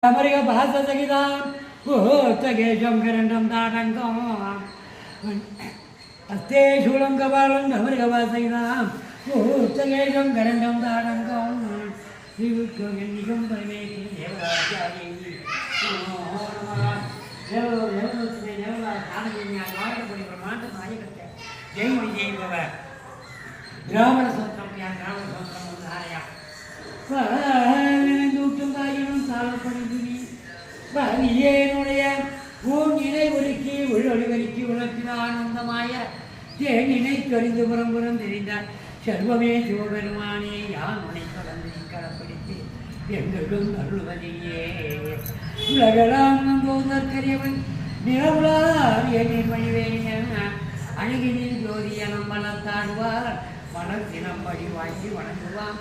அமரிக பாசசகிதாம் ஓத்தகேஷம் கரண்டம் தாடங்கம் அஸ்தே சூலம் கபாலம் அமரிக பாசகிதாம் ஓத்தகேஷம் கரண்டம் தாடங்கம் ஸ்ரீவிக்ரமிகம் பரமேஸ்வரி தேவராஜாயி ஜெயமொழி ஜெயிபவ பிராமண சோத்திரம் பிராமண சோத்திரம் தாரையா தூட்டும் தாயினும் தாழப்படுகிறீ ஏனுடைய ஊன் இணை ஒருக்கி உள்ளொழிவருக்கி உலகின ஆனந்தமாய தேனினை தெரிந்து புறம்புறம் தெரிந்தார் சர்வமே சிவபெருமானே யான் உனை தொடர்ந்து கடப்பிடித்து எங்களும் அருள்வதையே உலகலாம் நம்போதற்கரியவன் நிலவுளார் எண்ணின் மணிவேணியன் அழகினில் ஜோதிய நம்மளத்தாடுவார் மனத்தினம் வழி வாங்கி வணங்குவான்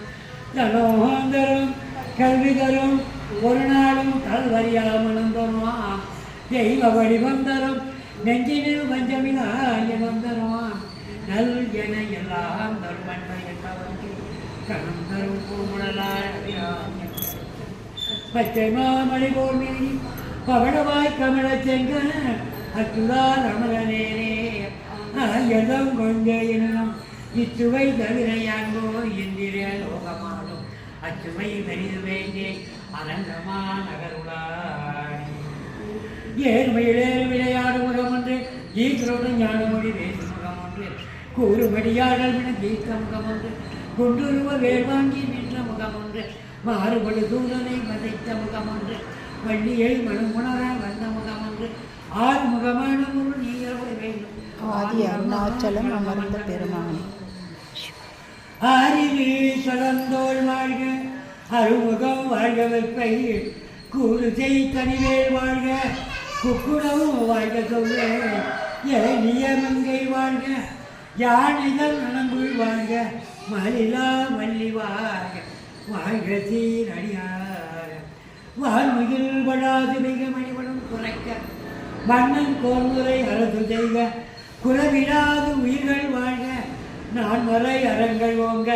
தனோந்தரும் கல்வி தரும் ஒரு நாளும் கல்வரியாமனம் தருவான் தெய்வ வடிவம் தரும் நெஞ்சினில் பஞ்சமினாயம் தருவான் நல் என எல்லாம் தரும் அன்பை என்றவருக்கு கணம் தரும் பூமுழலாய் பச்சை மாமணி போல் மீறி பவடவாய் கமல செங்கன அத்துதா ரமணனேனே எதம் கொஞ்ச எனும் இச்சுவை தவிரையாங்கோ இந்திர லோகமாடும் அச்சுவை பெரிது வேண்டே அனந்தமா நகருளாடி ஏர்மையிலேறு விளையாடு முகம் ஒன்று ஈஸ்வரோடு ஞானமொழி வேசு முகம் ஒன்று கூறுபடியாடல் வின தீர்த்த முகம் ஒன்று குண்டுருவ வேள்வாங்கி நின்ற முகம் ஒன்று மாறுபடு சூழலை வதைத்த முகம் ஒன்று வள்ளியை மனுமுணர வந்த முகம் ஒன்று ஆறு முகமான பொருள் நீங்களோடு வேண்டும் ஆதி அருணாச்சலம் அமர்ந்த பெருமானே அறிவி தொடர்ந்தோள் வாழ்க அருமுகம் வாழ்க வெப்பை கூறு செய் கனிவேல் வாழ்க குக்குடவும் வாழ்க சொல்ல நியமங்கை வாழ்க யானைகள் நனங்குள் வாழ்க மலிலா மல்லி வாழ்க வாழ்க சீரடியார் வாழ்முகில் படாது மிக மணிவனும் குறைக்க மன்னன் கோர்முறை அரசு செய்க குலவிடாது உயிர்கள் வாழ்க நான் வரை அறங்கள் ஓங்க